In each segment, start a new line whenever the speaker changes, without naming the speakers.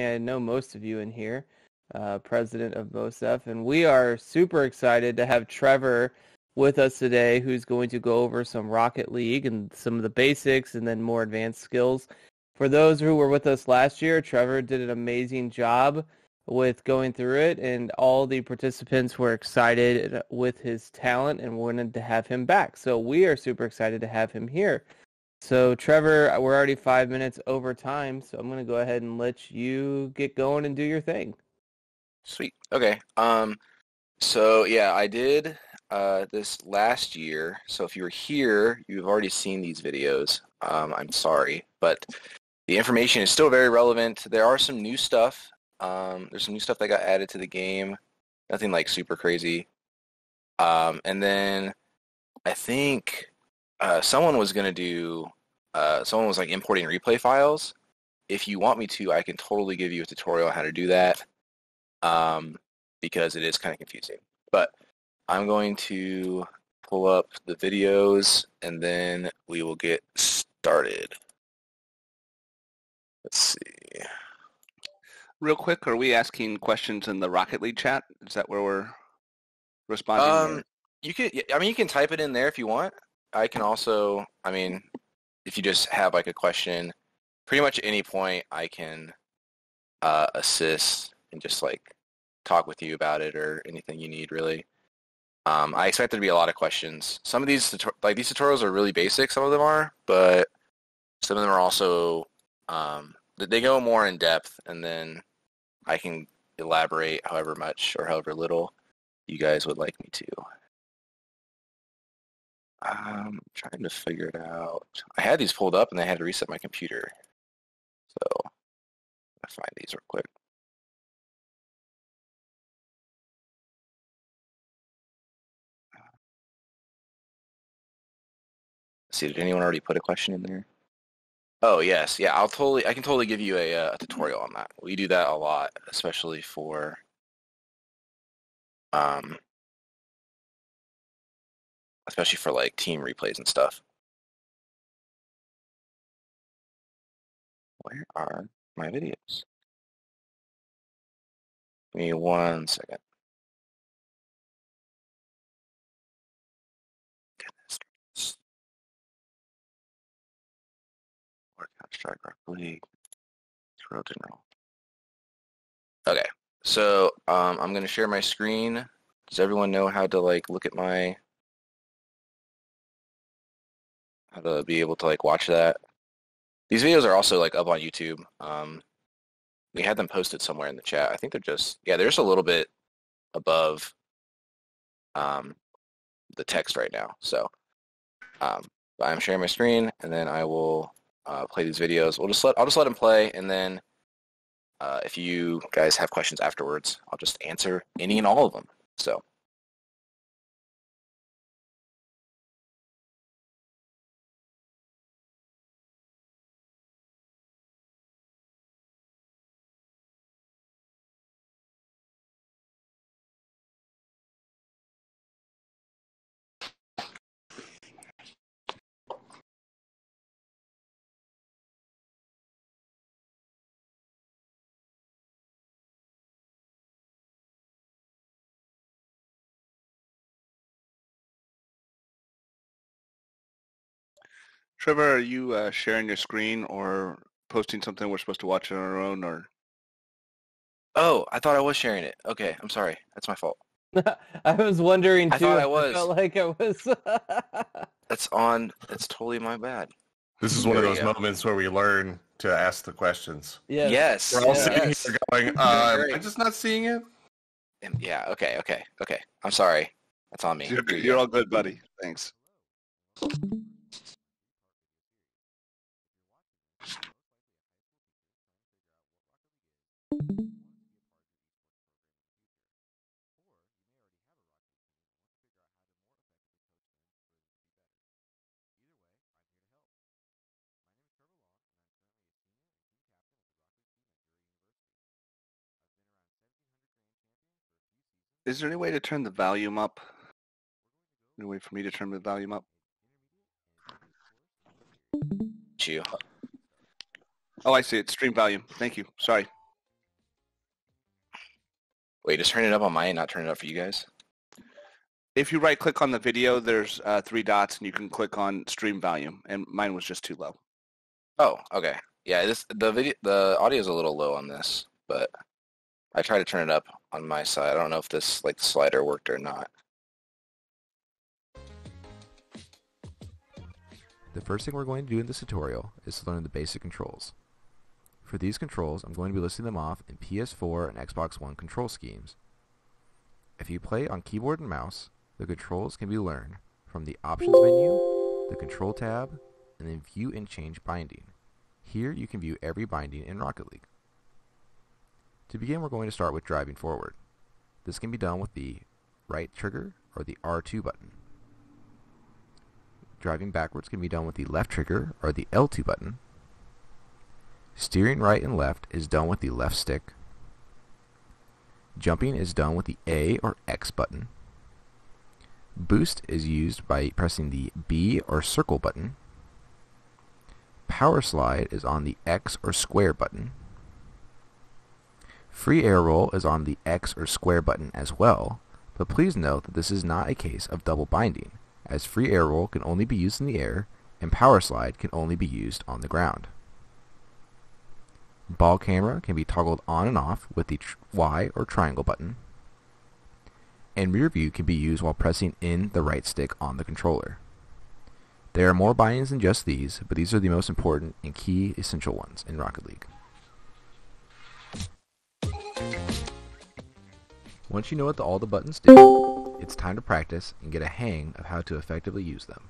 I know most of you in here, president of MOSEF, and we are super excited to have Trevor with us today, who's going to go over some Rocket League and some of the basics and then more advanced skills. For those who were with us last year, Trevor did an amazing job with going through it, and all the participants were excited with his talent and wanted to have him back. So we are super excited to have him here. So Trevor, we're already 5 minutes over time, so I'm going to go ahead and let you get going and do your thing.
Sweet. Okay. So yeah, I did this last year. So if you were here, you've already seen these videos. I'm sorry, but the information is still very relevant. There are some new stuff. There's some new stuff that got added to the game. Nothing like super crazy. And then I think someone was going to do, someone was like importing replay files. If you want me to, I can totally give you a tutorial on how to do that, because it is kind of confusing. But I'm going to pull up the videos and then we will get started. Let's see.
Real quick, are we asking questions in the Rocket League chat? Is that where we're responding?
You can type it in there if you want. I can also, if you just have like a question, pretty much at any point I can assist and just like talk with you about it or anything you need really. I expect there to be a lot of questions. Some of these these tutorials are really basic, some of them are, but some of them are also they go more in depth, and then I can elaborate however much or however little you guys would like me to. I'm trying to figure it out. I had these pulled up and I had to reset my computer. So I'll find these real quick. Let's see, did anyone already put a question in there? Oh yes, yeah. I can totally give you a tutorial on that. We do that a lot, especially for like team replays and stuff. Where are my videos? Give me 1 second. Goodness. Counter-Strike, Rocket League, Real General. Okay, so I'm gonna share my screen. Does everyone know how to like look at how to be able to like watch that? These videos are also like up on YouTube. We had them posted somewhere in the chat. I think they're just, they're just a little bit above the text right now. So I'm sharing my screen, and then I will play these videos. I'll just let them play, and then if you guys have questions afterwards, I'll just answer any and all of them. So.
Trevor, are you sharing your screen or posting something we're supposed to watch on our own? Or?
Oh, I thought I was sharing it. Okay, I'm sorry. That's my fault.
I was wondering too.
I thought I was.
I felt like I was.
That's totally my bad.
This is one of those moments where we learn to ask the questions.
Yes.
We're all sitting here going, I'm just not seeing it.
Yeah, okay. I'm sorry. That's on me.
You're all good, buddy. Thanks. Is there any way to turn the volume up? Any way for me to turn the volume up? Oh, I see it. Stream volume. Thank you. Sorry.
Wait, just turn it up on mine, not turn it up for you guys?
If you right-click on the video, there's 3 dots, and you can click on stream volume, and mine was just too low.
Oh, okay. Yeah, the audio is a little low on this, but I tried to turn it up on my side. I don't know if this like slider worked or not.
The first thing we're going to do in this tutorial is to learn the basic controls. For these controls, I'm going to be listing them off in PS4 and Xbox One control schemes. If you play on keyboard and mouse, the controls can be learned from the Options menu, the Control tab, and then View and Change Binding. Here you can view every binding in Rocket League. To begin, we're going to start with driving forward. This can be done with the right trigger or the R2 button. Driving backwards can be done with the left trigger or the L2 button. Steering right and left is done with the left stick. Jumping is done with the A or X button. Boost is used by pressing the B or circle button. Power slide is on the X or square button. Free air roll is on the X or square button as well, but please note that this is not a case of double binding, as free air roll can only be used in the air and power slide can only be used on the ground. Ball camera can be toggled on and off with the Y or triangle button, and rear view can be used while pressing in the right stick on the controller. There are more bindings than just these, but these are the most important and key essential ones in Rocket League. Once you know what all the buttons do, it's time to practice and get a hang of how to effectively use them.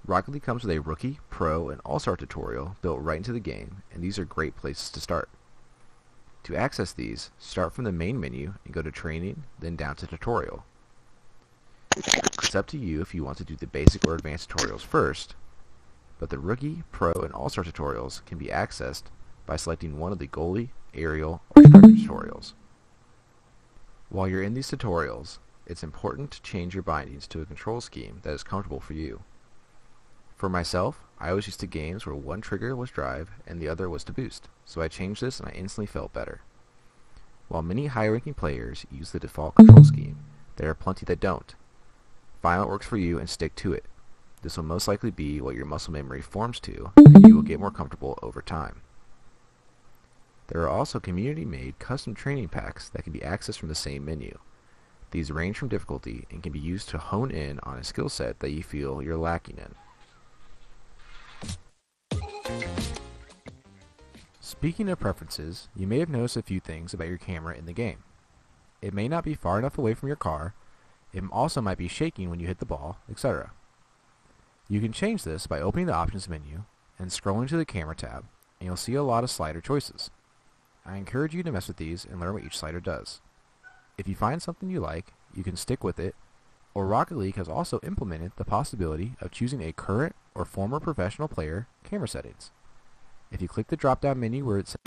Rocket League comes with a Rookie, Pro, and All-Star tutorial built right into the game, and these are great places to start. To access these, start from the main menu and go to Training, then down to Tutorial. It's up to you if you want to do the basic or advanced tutorials first, but the Rookie, Pro, and All-Star tutorials can be accessed by selecting one of the Goalie, Aerial, or Striker tutorials. While you're in these tutorials, it's important to change your bindings to a control scheme that is comfortable for you. For myself, I was used to games where one trigger was drive and the other was to boost, so I changed this and I instantly felt better. While many high-ranking players use the default control scheme, there are plenty that don't. Find what works for you and stick to it. This will most likely be what your muscle memory forms to, and you will get more comfortable over time. There are also community-made custom training packs that can be accessed from the same menu. These range from difficulty and can be used to hone in on a skill set that you feel you're lacking in. Speaking of preferences, you may have noticed a few things about your camera in the game. It may not be far enough away from your car, it also might be shaking when you hit the ball, etc. You can change this by opening the Options menu and scrolling to the Camera tab, and you'll see a lot of slider choices. I encourage you to mess with these and learn what each slider does. If you find something you like, you can stick with it, or Rocket League has also implemented the possibility of choosing a current or former professional player camera settings. If you click the drop-down menu where it says...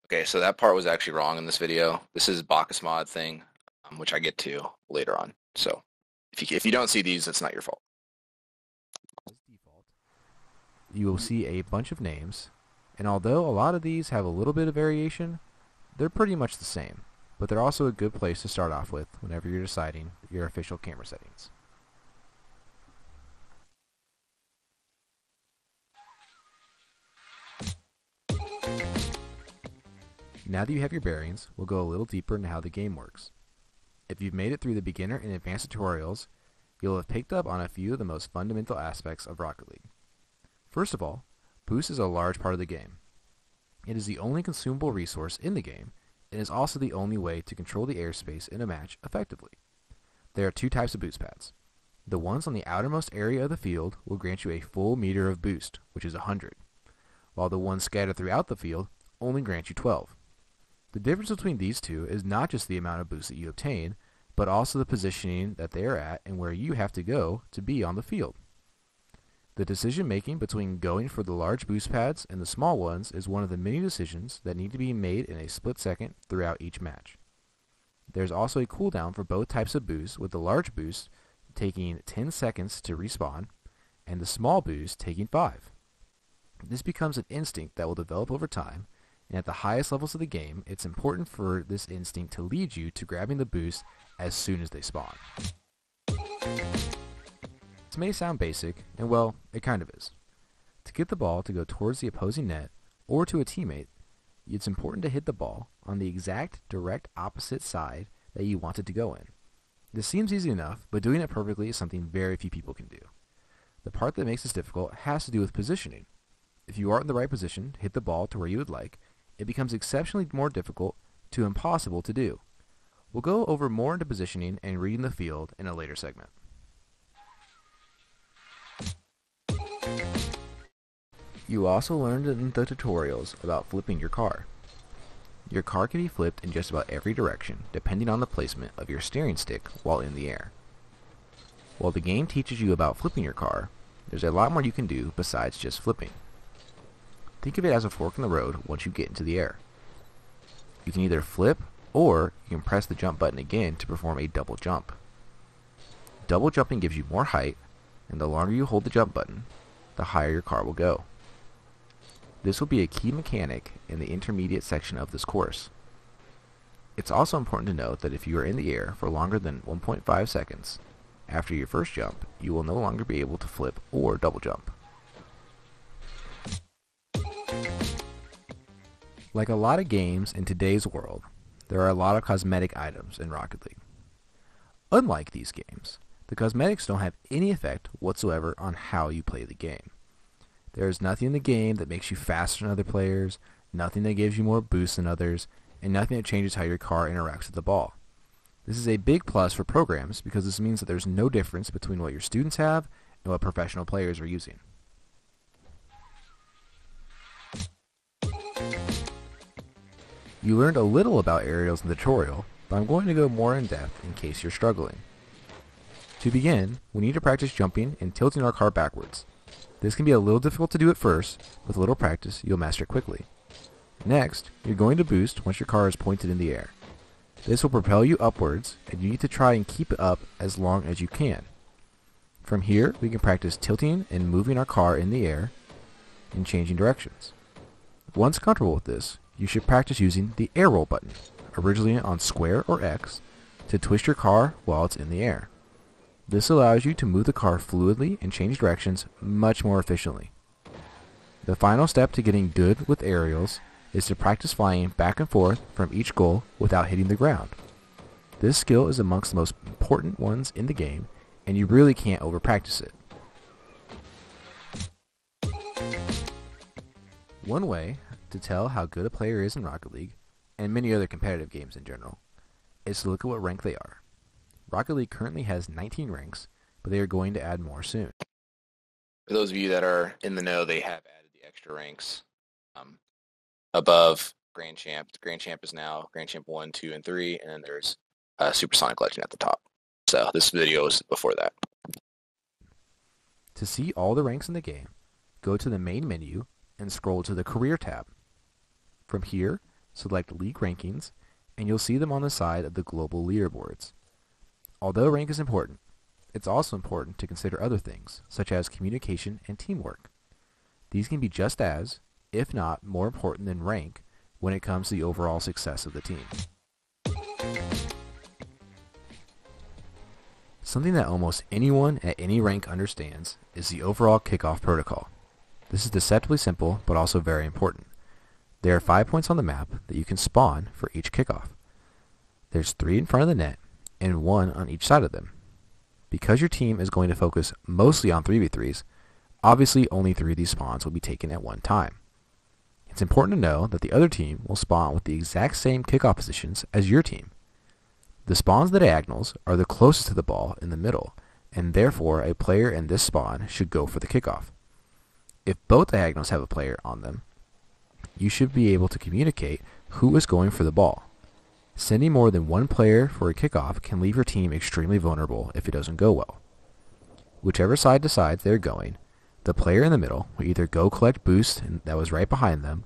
Okay, so that part was actually wrong in this video. This is Bacchus mod thing, which I get to later on. So if you don't see these, it's not your fault.
You will see a bunch of names, and although a lot of these have a little bit of variation, they're pretty much the same, but they're also a good place to start off with whenever you're deciding your official camera settings. Now that you have your bearings, we'll go a little deeper into how the game works. If you've made it through the beginner and advanced tutorials, you'll have picked up on a few of the most fundamental aspects of Rocket League. First of all, boost is a large part of the game. It is the only consumable resource in the game, and is also the only way to control the airspace in a match effectively. There are two types of boost pads. The ones on the outermost area of the field will grant you a full meter of boost, which is 100, while the ones scattered throughout the field only grant you 12. The difference between these two is not just the amount of boost that you obtain, but also the positioning that they are at and where you have to go to be on the field. The decision making between going for the large boost pads and the small ones is one of the many decisions that need to be made in a split second throughout each match. There's also a cooldown for both types of boost, with the large boost taking 10 seconds to respawn and the small boost taking 5. This becomes an instinct that will develop over time, and at the highest levels of the game, it's important for this instinct to lead you to grabbing the boost as soon as they spawn. This may sound basic, and well, it kind of is. To get the ball to go towards the opposing net, or to a teammate, it's important to hit the ball on the exact direct opposite side that you want it to go in. This seems easy enough, but doing it perfectly is something very few people can do. The part that makes this difficult has to do with positioning. If you aren't in the right position to hit the ball to where you would like, it becomes exceptionally more difficult to impossible to do. We'll go over more into positioning and reading the field in a later segment. You also learned in the tutorials about flipping your car. Your car can be flipped in just about every direction depending on the placement of your steering stick while in the air. While the game teaches you about flipping your car, there's a lot more you can do besides just flipping. Think of it as a fork in the road once you get into the air. You can either flip or you can press the jump button again to perform a double jump. Double jumping gives you more height, and the longer you hold the jump button, the higher your car will go. This will be a key mechanic in the intermediate section of this course. It's also important to note that if you are in the air for longer than 1.5 seconds after your first jump, you will no longer be able to flip or double jump. Like a lot of games in today's world, there are a lot of cosmetic items in Rocket League. Unlike these games, the cosmetics don't have any effect whatsoever on how you play the game. There is nothing in the game that makes you faster than other players, nothing that gives you more boost than others, and nothing that changes how your car interacts with the ball. This is a big plus for programs because this means that there's no difference between what your students have and what professional players are using. You learned a little about aerials in the tutorial, but I'm going to go more in depth in case you're struggling. To begin, we need to practice jumping and tilting our car backwards. This can be a little difficult to do at first. With a little practice, you'll master it quickly. Next, you're going to boost once your car is pointed in the air. This will propel you upwards, and you need to try and keep it up as long as you can. From here, we can practice tilting and moving our car in the air and changing directions. Once comfortable with this, you should practice using the air roll button, originally on square or X, to twist your car while it's in the air. This allows you to move the car fluidly and change directions much more efficiently. The final step to getting good with aerials is to practice flying back and forth from each goal without hitting the ground. This skill is amongst the most important ones in the game, and you really can't over-practice it. One way to tell how good a player is in Rocket League, and many other competitive games in general, is to look at what rank they are. Rocket League currently has 19 ranks, but they are going to add more soon.
For those of you that are in the know, they have added the extra ranks above Grand Champ. Grand Champ is now Grand Champ 1, 2, and 3, and then there's Supersonic Legend at the top. So this video is before that.
To see all the ranks in the game, go to the main menu and scroll to the Career tab. From here, select League Rankings, and you'll see them on the side of the global leaderboards. Although rank is important, it's also important to consider other things, such as communication and teamwork. These can be just as, if not more important than rank, when it comes to the overall success of the team. Something that almost anyone at any rank understands is the overall Kickoff Protocol. This is deceptively simple, but also very important. There are 5 points on the map that you can spawn for each kickoff. There's 3 in front of the net, and 1 on each side of them. Because your team is going to focus mostly on 3v3s, obviously only 3 of these spawns will be taken at one time. It's important to know that the other team will spawn with the exact same kickoff positions as your team. The spawn's diagonals are the closest to the ball in the middle, and therefore a player in this spawn should go for the kickoff. If both diagonals have a player on them, you should be able to communicate who is going for the ball. Sending more than one player for a kickoff can leave your team extremely vulnerable if it doesn't go well. Whichever side decides they're going, the player in the middle will either go collect boost that was right behind them,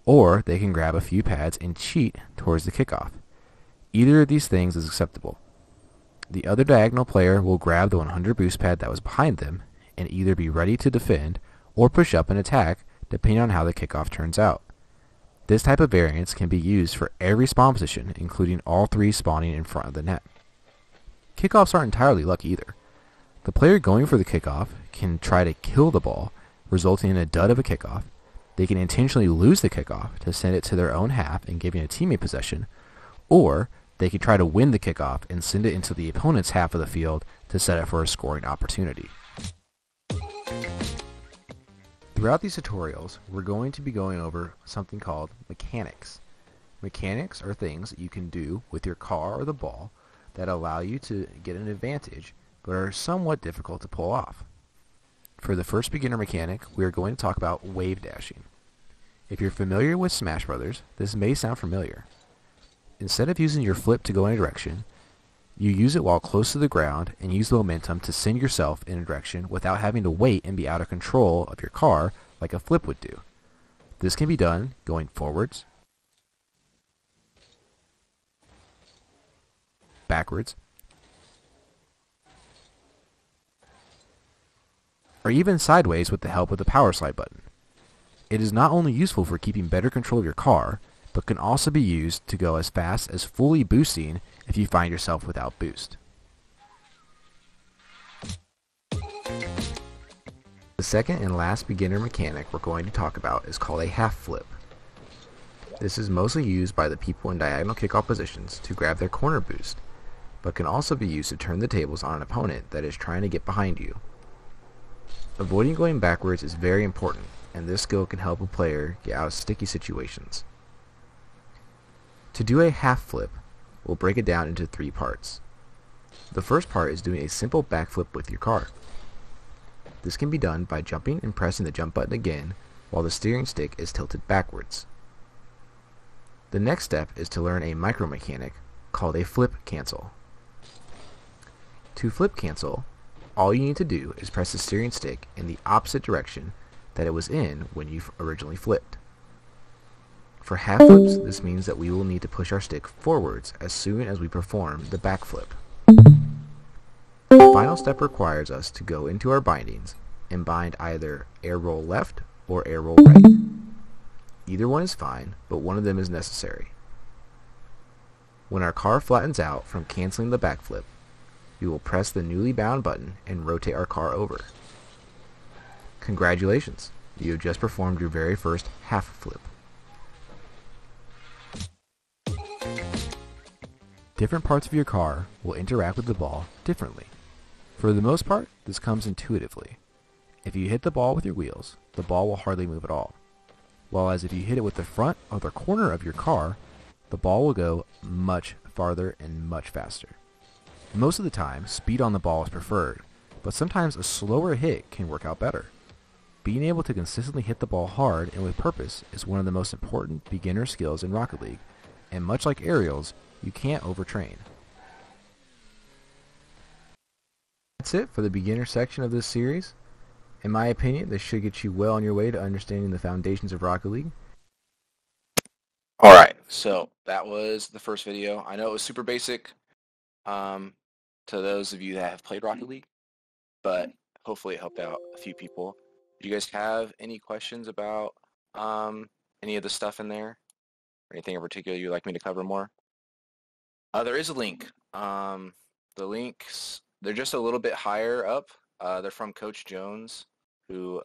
or they can grab a few pads and cheat towards the kickoff. Either of these things is acceptable. The other diagonal player will grab the 100 boost pad that was behind them and either be ready to defend or push up and attack depending on how the kickoff turns out. This type of variance can be used for every spawn position, including all 3 spawning in front of the net. Kickoffs aren't entirely luck either. The player going for the kickoff can try to kill the ball, resulting in a dud of a kickoff. They can intentionally lose the kickoff to send it to their own half and giving a teammate possession, or they can try to win the kickoff and send it into the opponent's half of the field to set up for a scoring opportunity. Throughout these tutorials, we're going to be going over something called mechanics. Mechanics are things that you can do with your car or the ball that allow you to get an advantage, but are somewhat difficult to pull off. For the first beginner mechanic, we are going to talk about wave dashing. If you're familiar with Smash Brothers, this may sound familiar. Instead of using your flip to go in a direction, you use it while close to the ground and use the momentum to send yourself in a direction without having to wait and be out of control of your car like a flip would do. This can be done going forwards, backwards, or even sideways with the help of the power slide button. It is not only useful for keeping better control of your car, but can also be used to go as fast as fully boosting if you find yourself without boost. The second and last beginner mechanic we're going to talk about is called a half flip. This is mostly used by the people in diagonal kickoff positions to grab their corner boost, but can also be used to turn the tables on an opponent that is trying to get behind you. Avoiding going backwards is very important, and this skill can help a player get out of sticky situations. To do a half flip, we'll break it down into 3 parts. The first part is doing a simple backflip with your car. This can be done by jumping and pressing the jump button again while the steering stick is tilted backwards. The next step is to learn a micro mechanic called a flip cancel. To flip cancel, all you need to do is press the steering stick in the opposite direction that it was in when you originally flipped. For half flips, this means that we will need to push our stick forwards as soon as we perform the backflip. The final step requires us to go into our bindings and bind either air roll left or air roll right. Either one is fine, but one of them is necessary. When our car flattens out from canceling the backflip, we will press the newly bound button and rotate our car over. Congratulations, you have just performed your very first half flip. Different parts of your car will interact with the ball differently. For the most part, this comes intuitively. If you hit the ball with your wheels, the ball will hardly move at all. Whereas if you hit it with the front or the corner of your car, the ball will go much farther and much faster. Most of the time, speed on the ball is preferred, but sometimes a slower hit can work out better. Being able to consistently hit the ball hard and with purpose is one of the most important beginner skills in Rocket League, and much like aerials, you can't overtrain. That's it for the beginner section of this series. In my opinion, this should get you well on your way to understanding the foundations of Rocket League.
Alright, so that was the first video. I know it was super basic to those of you that have played Rocket League, but hopefully it helped out a few people. Do you guys have any questions about any of the stuff in there? Or anything in particular you'd like me to cover more? There is a link. The links, they're just a little bit higher up. They're from Coach Jones, who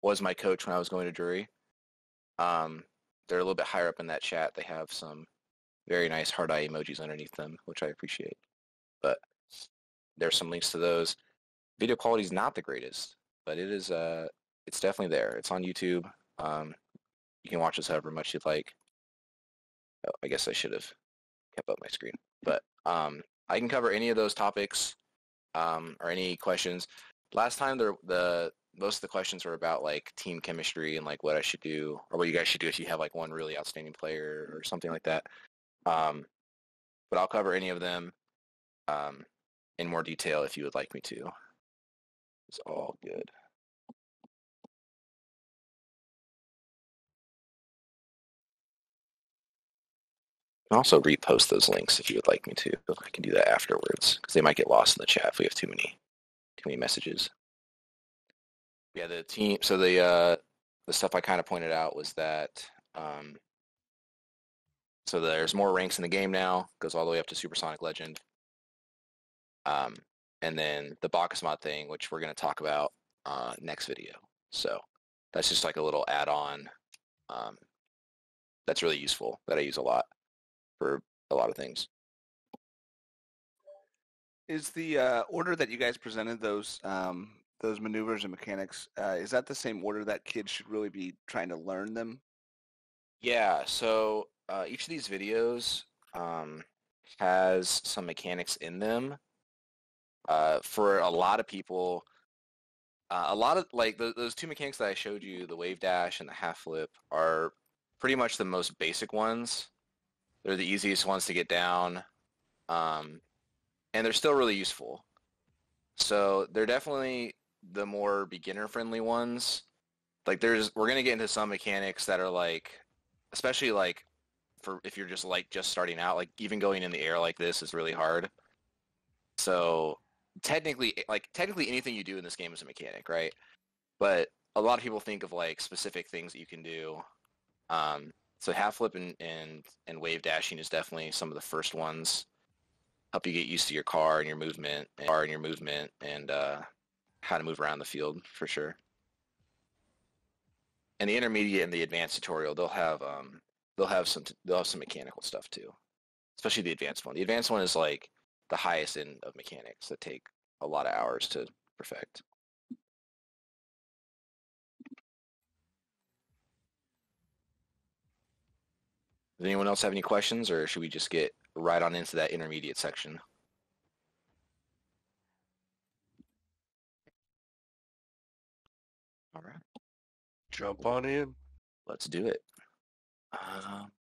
was my coach when I was going to Drury. They're a little bit higher up in that chat. They have some very nice heart eye emojis underneath them, which I appreciate. But there's some links to those. Video quality is not the greatest, but it is. It's definitely there. It's on YouTube. You can watch this however much you'd like. Oh, I guess I should have kept up my screen, but I can cover any of those topics or any questions. Last time most of the questions were about like team chemistry and like what I should do or what you guys should do if you have like one really outstanding player or something like that. But I'll cover any of them in more detail if you would like me to. It's all good. I can also repost those links if you would like me to. I can do that afterwards because they might get lost in the chat if we have too many messages. Yeah, the team. So the stuff I kind of pointed out was that So there's more ranks in the game now. Goes all the way up to Supersonic Legend. And then the Bacchus mod thing, which we're going to talk about next video. So that's just like a little add-on that's really useful that I use a lot for a lot of things.
Is the order that you guys presented those maneuvers and mechanics, is that the same order that kids should really be trying to learn them?
Yeah, so each of these videos has some mechanics in them. For a lot of people, a lot of like those two mechanics that I showed you, the wave dash and the half flip, are pretty much the most basic ones. They're the easiest ones to get down, and they're still really useful. So they're definitely the more beginner-friendly ones. Like we're gonna get into some mechanics that are like, especially like for if you're just starting out, like even going in the air like this is really hard. So technically anything you do in this game is a mechanic, right? But a lot of people think of like specific things that you can do. So half flip and wave dashing is definitely some of the first ones. Help you get used to your car and your movement and how to move around the field for sure. And the intermediate and the advanced tutorial, they'll have some mechanical stuff too, especially the advanced one. The advanced one is like the highest end of mechanics that take a lot of hours to perfect. Does anyone else have any questions, or should we just get right on into that intermediate section? All right.
Jump on in.
Let's do it.